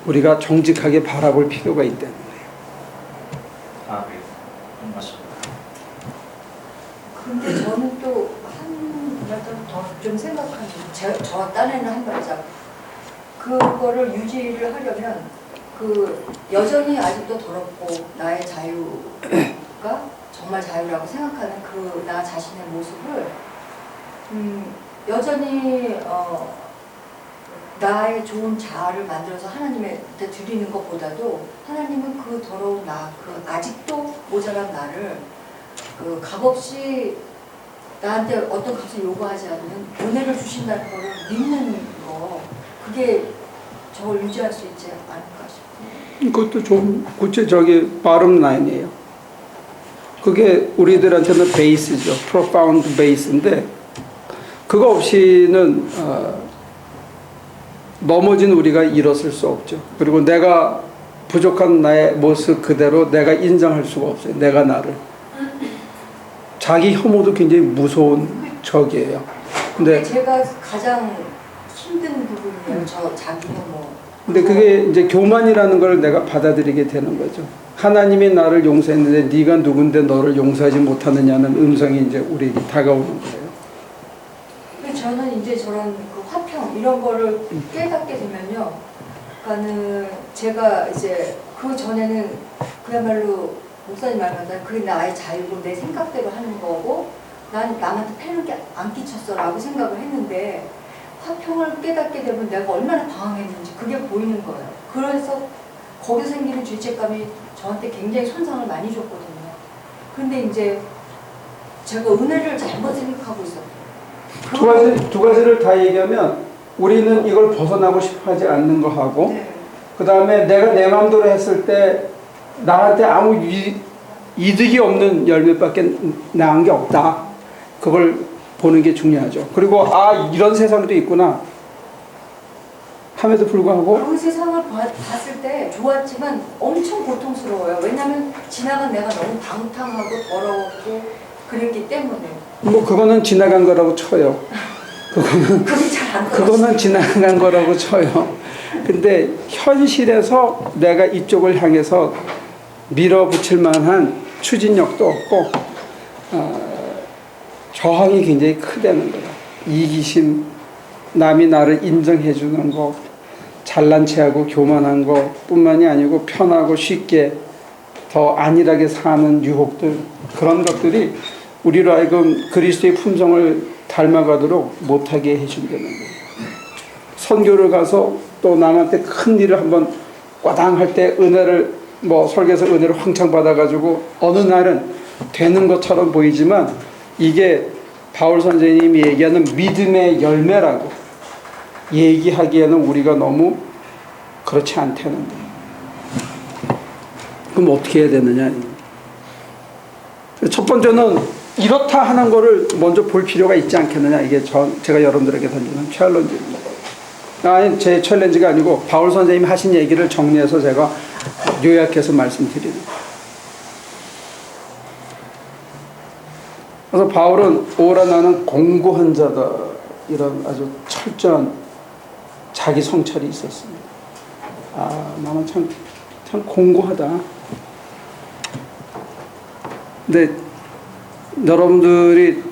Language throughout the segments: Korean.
우리가 정직하게 바라볼 필요가 있다는 거예요. 아, 네. 맞습니다. 근데 저는 또 좀 생각하는 저 딴에는 한 발짝 그거를 유지를 하려면 여전히 아직도 더럽고 나의 자유가 정말 자유라고 생각하는 나 자신의 모습을 여전히 나의 좋은 자아를 만들어서 하나님한테 드리는 것보다도 하나님은 그 더러운 아직도 모자란 나를 값없이 나한테 어떤 값을 요구하지 않으면 은혜를 주신다는 거를 믿는 거, 그게 저걸 유지할 수 있지 않을까 싶어요. 이것도 좀 구체적인 bottom line이에요. 그게 우리들한테는 베이스죠. profound 베이스인데 그거 없이는 넘어진 우리가 일었을 수 없죠. 그리고 내가 부족한 나의 모습 그대로 내가 인정할 수가 없어요. 내가 나를. 자기 혐오도 굉장히 무서운 적이에요. 근데 제가 가장 힘든 부분이에요. 저 자기 혐오. 근데 그게 이제 교만이라는 걸 내가 받아들이게 되는 거죠. 하나님이 나를 용서했는데 네가 누군데 너를 용서하지 못하느냐는 음성이 이제 우리에게 다가오는 거예요. 저는 이제 저런 화평 이런 거를 깨닫게 되면요. 그러니까는 제가 이제 그 전에는 그야말로 목사님 말마다 그게 나의 자유고 내 생각대로 하는 거고 난 남한테 패는 게 안 끼쳤어라고 생각을 했는데 화평을 깨닫게 되면 내가 얼마나 방황했는지 그게 보이는 거예요. 그래서 거기서 생기는 죄책감이 저한테 굉장히 손상을 많이 줬거든요. 근데 이제 제가 은혜를 잘못 생각하고 있었어요. 두 가지를 다 얘기하면 우리는 이걸 벗어나고 싶어 하지 않는 거 하고 네. 그 다음에 내가 내 마음대로 했을 때 나한테 아무 이득이 없는 열매밖에 나은 게 없다. 그걸 보는 게 중요하죠. 그리고 이런 세상도 있구나 함에도 불구하고 그 세상을 봤을 때 좋았지만 엄청 고통스러워요. 왜냐하면 지나간 내가 너무 방탕하고 더러웠고 그랬기 때문에. 뭐 그거는 지나간 거라고 쳐요. 그거는 지나간 거라고 쳐요. 근데 현실에서 내가 이쪽을 향해서 밀어붙일 만한 추진력도 없고 저항이 굉장히 크다는 거예요. 이기심, 남이 나를 인정해 주는 거, 잘난 체하고 교만한 거 뿐만이 아니고 편하고 쉽게 더 안일하게 사는 유혹들, 그런 것들이 우리로 하여금 그리스도의 품성을 닮아가도록 못하게 해준다는 거예요. 선교를 가서 또 남한테 큰 일을 한번 꽈당 할 때 은혜를 설교에서 은혜를 황창 받아가지고 어느 날은 되는 것처럼 보이지만 이게 바울 선생님이 얘기하는 믿음의 열매라고 얘기하기에는 우리가 너무 그렇지 않다는 거예요. 그럼 어떻게 해야 되느냐. 첫 번째는 이렇다 하는 거를 먼저 볼 필요가 있지 않겠느냐. 이게 제가 여러분들에게 던지는 챌린지입니다. 아니, 제 챌린지가 아니고 바울 선생님이 하신 얘기를 정리해서 제가 요약해서 말씀드리는 거예요. 그래서 바울은 오라 나는 공고한 자다 이런 아주 철저한 자기 성찰이 있었습니다. 나는 참 공고하다. 근데 여러분들이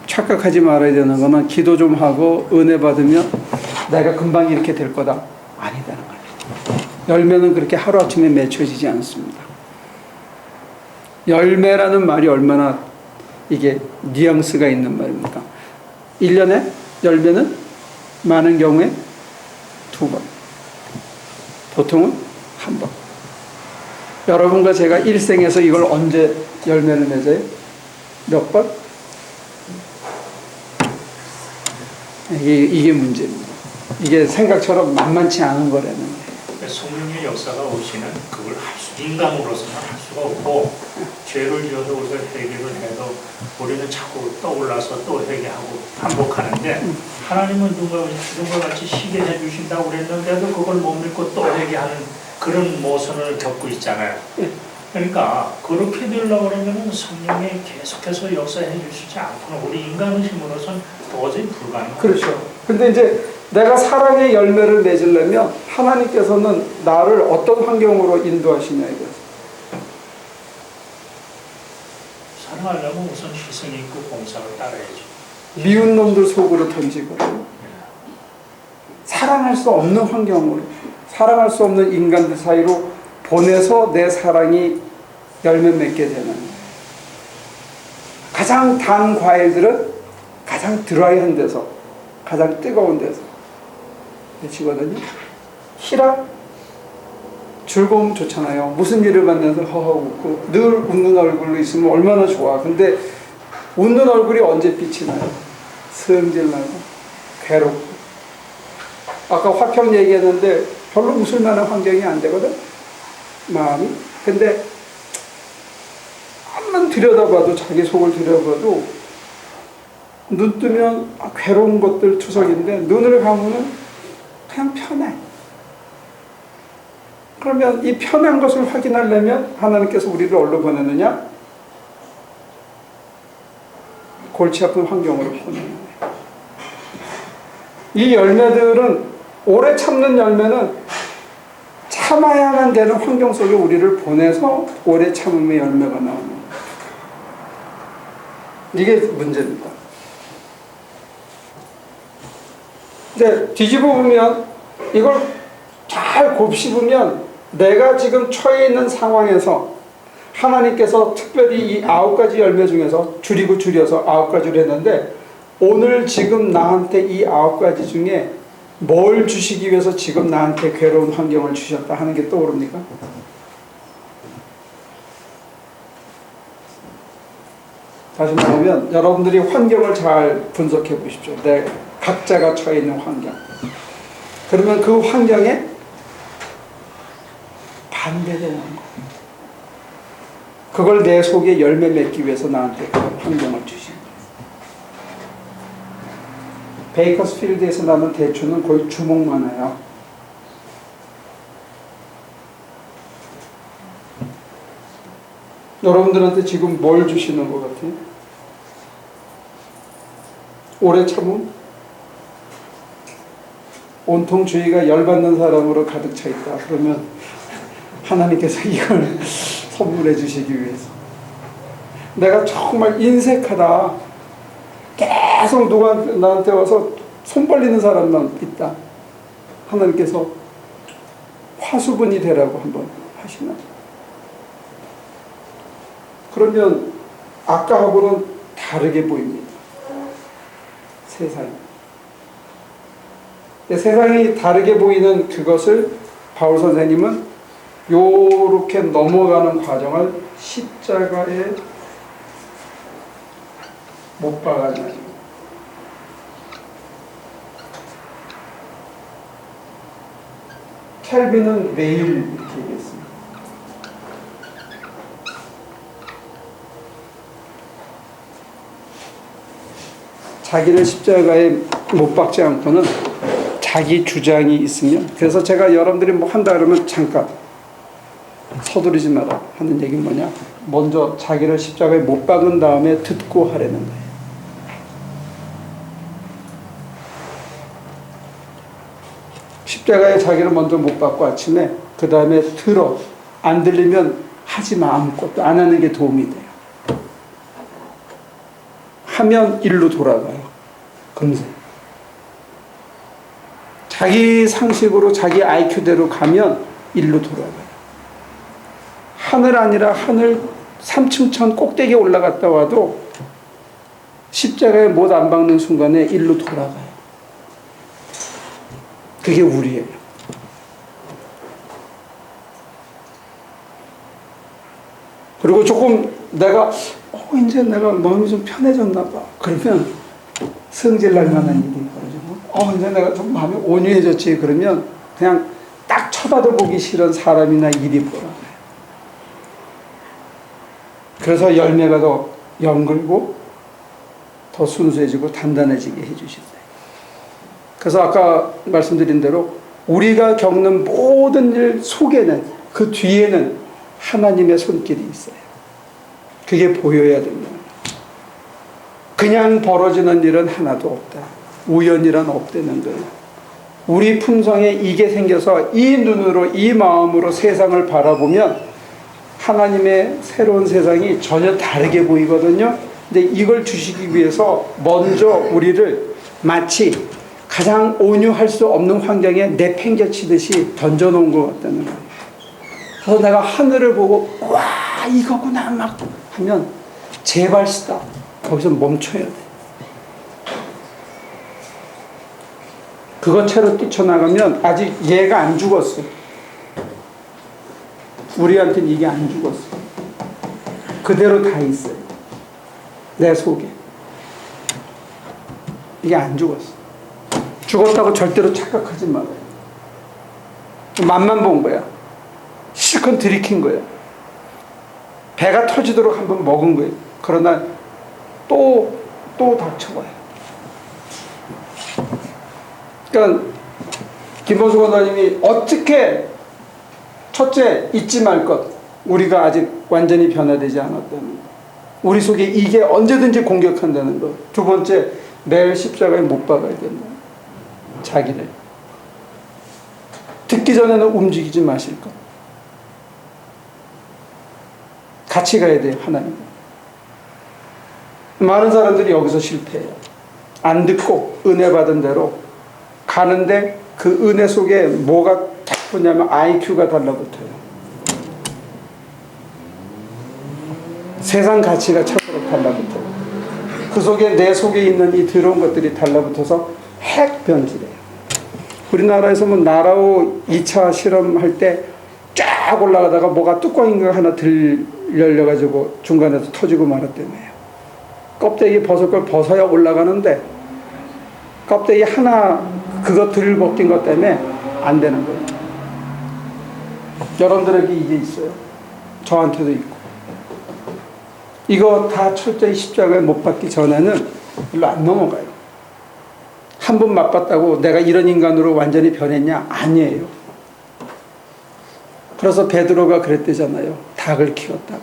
착각하지 말아야 되는 거는 기도 좀 하고 은혜 받으면 내가 금방 이렇게 될 거다. 아니다는 거예요. 열매는 그렇게 하루아침에 맺혀지지 않습니다. 열매라는 말이 얼마나 이게 뉘앙스가 있는 말입니까? 1년에 열매는 많은 경우에 2번, 보통은 1번. 여러분과 제가 일생에서 이걸 언제 열매를 맺어요? 몇 번? 이게 문제입니다. 이게 생각처럼 만만치 않은 거라는 거예요. 성령의 역사가 없이는 그걸 인간으로서는 할 수가 없고 죄를 지어서 우리가 회개를 해도 우리는 자꾸 떠올라서 또 회개하고 반복하는데 하나님은 누가 같이 쉬게 해주신다고 그랬는데도 그걸 못 믿고 또 회개하는 그런 모선을 겪고 있잖아요. 그러니까 그렇게 되려고 그러면 성령이 계속해서 역사해 주시지 않고는 우리 인간의 힘으로서는 도저히 불가능해요. 그렇죠. 근데 이제 내가 사랑의 열매를 맺으려면 하나님께서는 나를 어떤 환경으로 인도하시냐 이거예요. 사랑하려면 우선 희생이 있고 봉사를 따라야죠. 미운 놈들 속으로 던지거든요. 사랑할 수 없는 환경으로, 사랑할 수 없는 인간들 사이로 보내서 내 사랑이 열매 맺게 되는 거예요. 가장 단 과일들은 가장 드라이한 데서, 가장 뜨거운 데서 맺히거든요. 희락, 즐거움 좋잖아요. 무슨 일을 만나서 허허 웃고 늘 웃는 얼굴로 있으면 얼마나 좋아. 근데 웃는 얼굴이 언제 빛이 나요? 승질나고 괴롭고. 아까 화평 얘기했는데 별로 웃을 만한 환경이 안 되거든, 마음이. 근데 한번 들여다봐도, 자기 속을 들여다봐도 눈 뜨면 괴로운 것들 투석인데 눈을 감으면 그냥 편해. 그러면 이 편한 것을 확인하려면 하나님께서 우리를 어디로 보내느냐? 골치 아픈 환경으로 보내는 거예요. 이 열매들은, 오래 참는 열매는 참아야만 되는 환경 속에 우리를 보내서 오래 참음의 열매가 나오는 거예요. 이게 문제입니다. 이제 뒤집어 보면, 이걸 잘 곱씹으면 내가 지금 처해 있는 상황에서 하나님께서 특별히 이 9가지 열매 중에서 줄여서 9가지를 했는데, 오늘 지금 나한테 이 9가지 중에 뭘 주시기 위해서 지금 나한테 괴로운 환경을 주셨다 하는 게 떠오릅니까? 다시 말하면 여러분들이 환경을 잘 분석해 보십시오. 내 각자가 처해 있는 환경. 그러면 그 환경에 반대되는 거. 그걸 내 속에 열매 맺기 위해서 나한테 그런 환경을 주신 거예요. 베이커스필드에서 나는 대추는 거의 주먹만 해요. 여러분들한테 지금 뭘 주시는 것 같아요? 오래 참음? 온통 주위가 열받는 사람으로 가득 차 있다. 그러면 하나님께서 이걸 선물해 주시기 위해서. 내가 정말 인색하다. 계속 누가 나한테 와서 손 벌리는 사람만 있다. 하나님께서 화수분이 되라고 한번 하시나? 그러면 아까하고는 다르게 보입니다. 세상이. 세상이 다르게 보이는 그것을 바울 선생님은 요렇게 넘어가는 과정을 십자가에 못 박아가지고 켈빈은 매일 이렇게 얘기했습니다. 자기를 십자가에 못 박지 않고는 자기 주장이 있으면, 그래서 제가 여러분들이 뭐 한다 그러면 잠깐 서두르지 마라 하는 얘기는 뭐냐? 먼저 자기를 십자가에 못 박은 다음에 듣고 하려는 거예요. 십자가에 자기를 먼저 못 박고 아침에, 그 다음에 들어. 안 들리면 하지 마. 아무것도 안 하는 게 도움이 돼요. 하면 일로 돌아가요. 금세. 자기 상식으로 자기 IQ대로 가면 일로 돌아가요. 하늘 아니라 하늘 3층천 꼭대기에 올라갔다 와도 십자가에 못 안 박는 순간에 일로 돌아가요. 그게 우리예요. 그리고 조금 내가 이제 내가 마음이 좀 편해졌나 봐. 그러면 성질 날 만한 일이 벌어지고, 이제 내가 좀 마음이 온유해졌지. 그러면 그냥 딱 쳐다도 보기 싫은 사람이나 일이 벌어져요. 그래서 열매가 더 연글고 더 순수해지고 단단해지게 해주신다. 그래서 아까 말씀드린 대로 우리가 겪는 모든 일 속에는, 그 뒤에는 하나님의 손길이 있어요. 그게 보여야 됩니다. 그냥 벌어지는 일은 하나도 없다. 우연이란 없다는 거예요. 우리 품성에 이게 생겨서 이 눈으로 이 마음으로 세상을 바라보면 하나님의 새로운 세상이 전혀 다르게 보이거든요. 근데 이걸 주시기 위해서 먼저 우리를 마치 가장 온유할 수 없는 환경에 내팽개치듯이 던져놓은 것 같다는 거예요. 그래서 내가 하늘을 보고 와 이거구나 막 하면 제발 스탑. 거기서 멈춰야 돼. 그거 채로 뛰쳐나가면 아직 얘가 안 죽었어. 우리한테는 이게 안 죽었어. 그대로 다 있어요. 내 속에. 이게 안 죽었어. 죽었다고 절대로 착각하지 말아요. 맛만 본 거야. 실컷 들이킨 거야. 배가 터지도록 한번 먹은 거예요. 그러나 또 닥쳐봐요. 그러니까 김범수 권사님이 어떻게 첫째 잊지 말 것, 우리가 아직 완전히 변화되지 않았다는 것. 우리 속에 이게 언제든지 공격한다는 것. 두 번째, 매일 십자가에 못 박아야 된다. 자기를. 듣기 전에는 움직이지 마실 것. 같이 가야 돼요, 하나님. 많은 사람들이 여기서 실패해요. 안 듣고 은혜 받은 대로 가는데 그 은혜 속에 뭐가 딱 붙냐면 IQ가 달라붙어요. 세상 가치가 차도록 달라붙어요. 그 속에 내 속에 있는 이 더러운 것들이 달라붙어서 핵 변질해요. 우리나라에서 뭐 나라호 2차 실험할 때 쫙 올라가다가 뭐가 뚜껑인가 하나 열려가지고 중간에서 터지고 말았다며요. 껍데기 벗을 걸 벗어야 올라가는데 껍데기 하나 그거 덜 벗긴 것 때문에 안 되는 거예요. 여러분들에게 이게 있어요. 저한테도 있고. 이거 다 철저히 십자가에 못 박기 전에는 일로 안 넘어가요. 한 번 맛봤다고 내가 이런 인간으로 완전히 변했냐? 아니에요. 그래서 베드로가 그랬대잖아요. 닭을 키웠다고.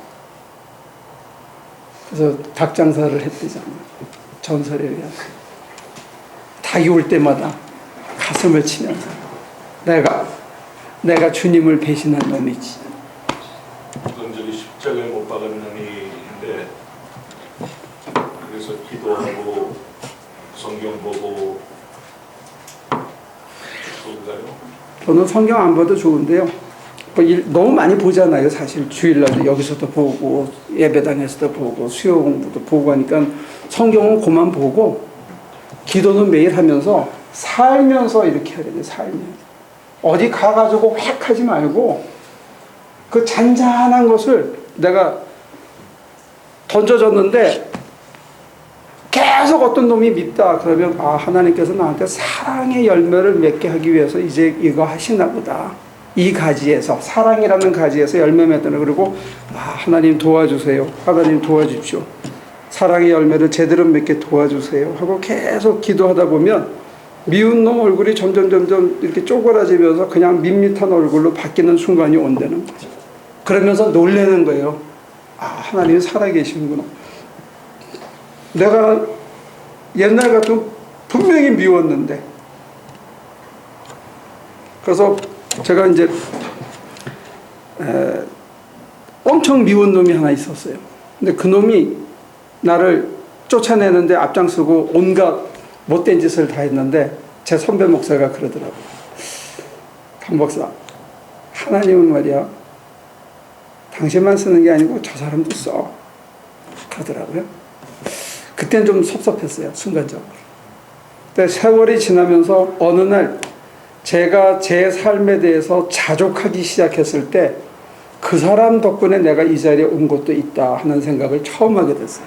그래서 닭 장사를 했대잖아요. 전설에 의해서. 닭이 올 때마다 가슴을 치면서 내가 주님을 배신한 놈이지. 그건 저기 십자가에 못 박은 놈이인데 그래서 기도하고 성경 보고 그런가요? 저는 성경 안 봐도 좋은데요. 너무 많이 보잖아요. 사실 주일날도 여기서도 보고 예배당에서도 보고 수요 공부도 보고 하니까 성경은 그만 보고 기도는 매일 하면서 살면서 이렇게 해야 돼요. 살면서. 어디 가가지고 획 하지 말고 그 잔잔한 것을 내가 던져줬는데 계속 어떤 놈이 밉다. 그러면 하나님께서 나한테 사랑의 열매를 맺게 하기 위해서 이제 이거 하시나 보다. 이 가지에서 사랑이라는 가지에서 열매 맺는 그리고 하나님 도와주세요. 하나님 도와주십시오. 사랑의 열매를 제대로 맺게 도와주세요. 하고 계속 기도하다 보면 미운 놈 얼굴이 점점 이렇게 쪼그라지면서 그냥 밋밋한 얼굴로 바뀌는 순간이 온다는 거죠. 그러면서 놀라는 거예요. 하나님이 살아계시는구나. 내가 옛날 같으면 분명히 미웠는데. 그래서 제가 이제 엄청 미운 놈이 하나 있었어요. 근데 그 놈이 나를 쫓아내는데 앞장서고 온갖 못된 짓을 다 했는데 제 선배 목사가 그러더라고요. 강 목사, 하나님은 말이야 당신만 쓰는 게 아니고 저 사람도 써. 그러더라고요. 그때는 좀 섭섭했어요. 순간적으로. 근데 세월이 지나면서 어느 날 제가 제 삶에 대해서 자족하기 시작했을 때 그 사람 덕분에 내가 이 자리에 온 것도 있다 하는 생각을 처음 하게 됐어요.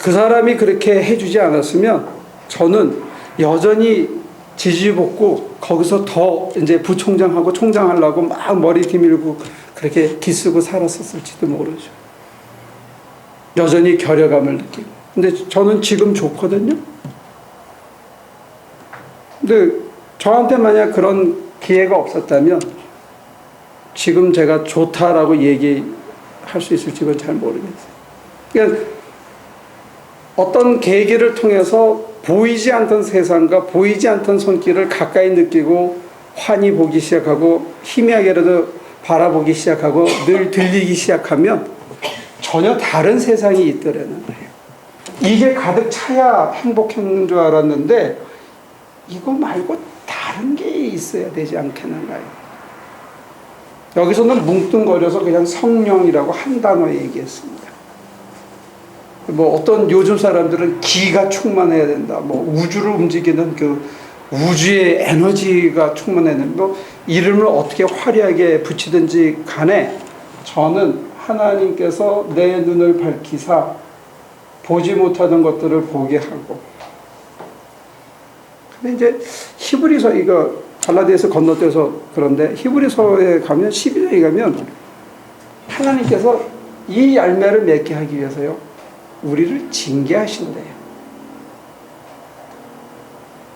그 사람이 그렇게 해주지 않았으면 저는 여전히 지지볶고 거기서 더 이제 부총장하고 총장하려고 막 머리 뒤밀고 그렇게 기쓰고 살았었을지도 모르죠. 여전히 결여감을 느끼고. 근데 저는 지금 좋거든요. 근데 저한테 만약 그런 기회가 없었다면 지금 제가 좋다라고 얘기할 수 있을지는 잘 모르겠어요. 그러니까 어떤 계기를 통해서 보이지 않던 세상과 보이지 않던 손길을 가까이 느끼고 환히 보기 시작하고 희미하게라도 바라보기 시작하고 늘 들리기 시작하면 전혀 다른 세상이 있더라는 거예요. 이게 가득 차야 행복한 줄 알았는데 이거 말고 다른 게 있어야 되지 않겠는가요? 여기서는 뭉뚱거려서 그냥 성령이라고 한 단어 얘기했습니다. 뭐 어떤 요즘 사람들은 기가 충만해야 된다. 뭐 우주를 움직이는 그 우주의 에너지가 충만해야 된다. 뭐 이름을 어떻게 화려하게 붙이든지 간에 저는 하나님께서 내 눈을 밝히사 보지 못하던 것들을 보게 하고. 근데 이제 히브리서 이거 갈라디아서 건너뛰어서 그런데 히브리서에 가면 12장에 가면 하나님께서 이 열매를 맺게 하기 위해서요. 우리를 징계하신대요.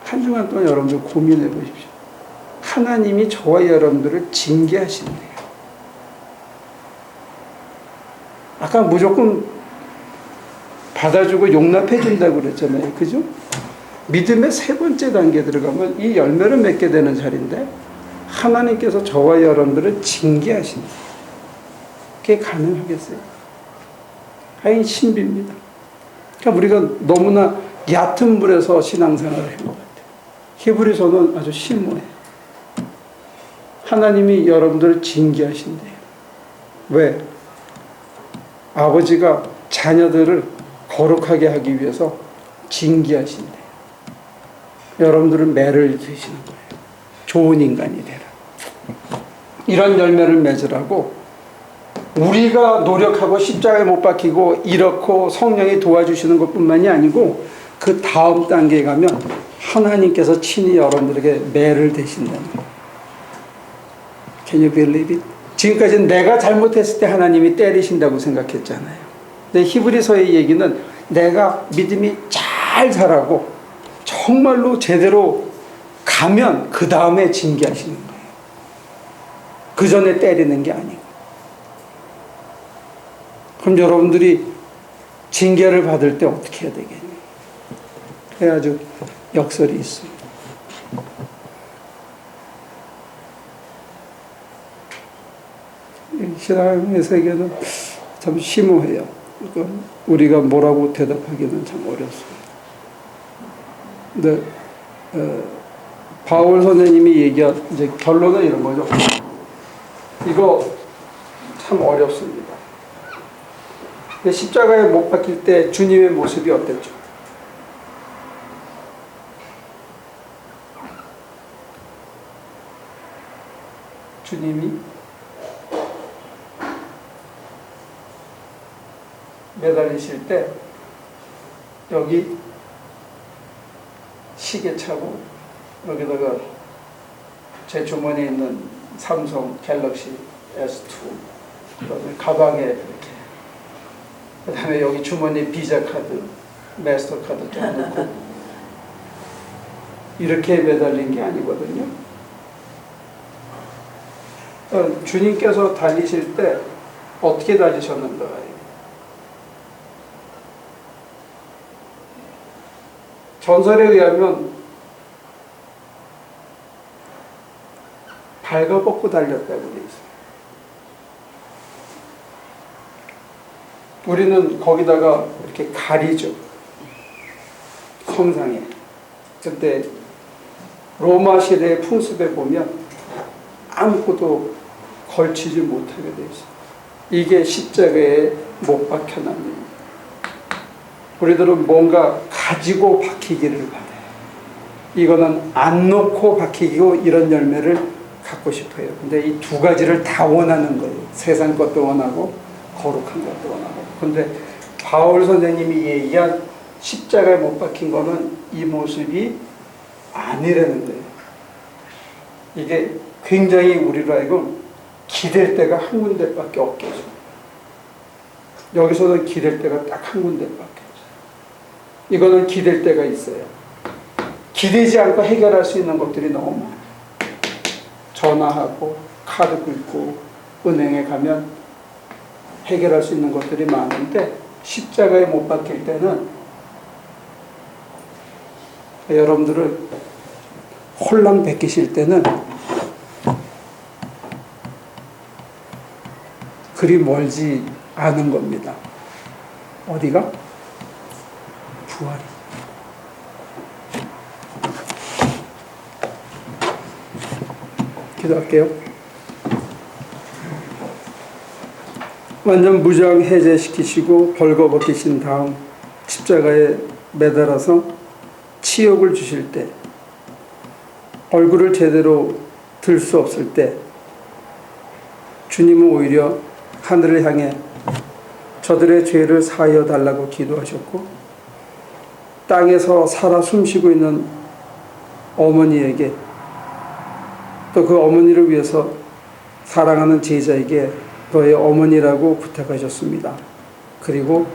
한 주간 동안 여러분들 고민해 보십시오. 하나님이 저와 여러분들을 징계하신대요. 아까 무조건 받아주고 용납해 준다고 그랬잖아요. 그죠? 믿음의 세 번째 단계 들어가면 이 열매를 맺게 되는 자리인데 하나님께서 저와 여러분들을 징계하신다. 그게 가능하겠어요? 하긴 신비입니다. 그러니까 우리가 너무나 얕은 물에서 신앙생활을 한 것 같아요. 히브리서는 아주 심오해요. 하나님이 여러분들을 징계하신대요. 왜? 아버지가 자녀들을 거룩하게 하기 위해서 징계하신대요. 여러분들은 매를 드시는 거예요. 좋은 인간이 되라. 이런 열매를 맺으라고 우리가 노력하고 십자가에 못 박히고 이렇고 성령이 도와주시는 것뿐만이 아니고 그 다음 단계에 가면 하나님께서 친히 여러분들에게 매를 대신다는 거예요. Can you believe it? 지금까지는 내가 잘못했을 때 하나님이 때리신다고 생각했잖아요. 근데 히브리서의 얘기는 내가 믿음이 잘 자라고 정말로 제대로 가면 그 다음에 징계하시는 거예요. 그 전에 때리는 게 아니고. 그럼 여러분들이 징계를 받을 때 어떻게 해야 되겠니? 그게 아주 역설이 있습니다. 신앙의 세계는 참 심오해요. 우리가 뭐라고 대답하기는 참 어렵습니다. 근데 바울 선생님이 얘기한 이제 결론은 이런 거죠. 이거 참 어렵습니다. 십자가에 못 박힐 때 주님의 모습이 어땠죠? 주님이 매달리실 때 여기 시계 차고 여기다가 제 주머니에 있는 삼성 갤럭시 S2 그다음에 가방에 이렇게 그다음에 여기 주머니에 비자 카드, 마스터 카드 좀 넣고 이렇게 매달린 게 아니거든요. 주님께서 달리실 때 어떻게 달리셨는가요? 전설에 의하면 발가벗고 달렸다고 되어 있어요. 우리는 거기다가 이렇게 가리죠. 성상에. 근데 로마 시대의 풍습에 보면 아무것도 걸치지 못하게 되어 있어요. 이게 십자가에 못 박혀납니다. 우리들은 뭔가 가지고 박히기를 바라요. 이거는 안 놓고 박히고 이런 열매를 갖고 싶어요. 근데 이 두 가지를 다 원하는 거예요. 세상 것도 원하고 거룩한 것도 원하고. 근데 바울 선생님이 얘기한 십자가에 못 박힌 거는 이 모습이 아니라는 거예요. 이게 굉장히 우리로 하여금 기댈 데가 한 군데밖에 없겠죠. 여기서는 기댈 데가 딱 한 군데밖에 없어요. 이거는 기댈 데가 있어요. 기대지 않고 해결할 수 있는 것들이 너무 많아요. 전화하고 카드 긁고 은행에 가면 해결할 수 있는 것들이 많은데 십자가에 못 박힐 때는 여러분들을 홀랑 베끼실 때는 그리 멀지 않은 겁니다. 어디가? 부활이. 기도할게요. 완전 무장 해제시키시고 벌거벗기신 다음 십자가에 매달아서 치욕을 주실 때, 얼굴을 제대로 들 수 없을 때 주님은 오히려 하늘을 향해 저들의 죄를 사하여 달라고 기도하셨고, 땅에서 살아 숨쉬고 있는 어머니에게, 또 그 어머니를 위해서 사랑하는 제자에게 너의 어머니라고 부탁하셨습니다. 그리고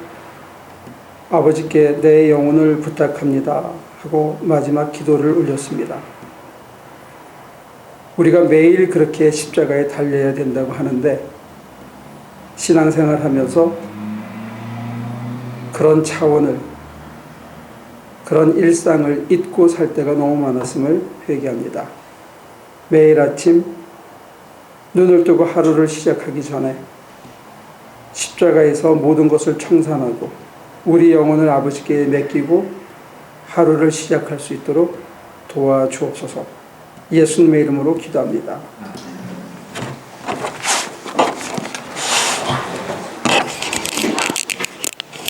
아버지께 내 영혼을 부탁합니다 하고 마지막 기도를 올렸습니다. 우리가 매일 그렇게 십자가에 달려야 된다고 하는데, 신앙생활 하면서 그런 차원을, 그런 일상을 잊고 살 때가 너무 많았음을 회개합니다. 매일 아침 눈을 뜨고 하루를 시작하기 전에 십자가에서 모든 것을 청산하고 우리 영혼을 아버지께 맡기고 하루를 시작할 수 있도록 도와주옵소서. 예수님의 이름으로 기도합니다.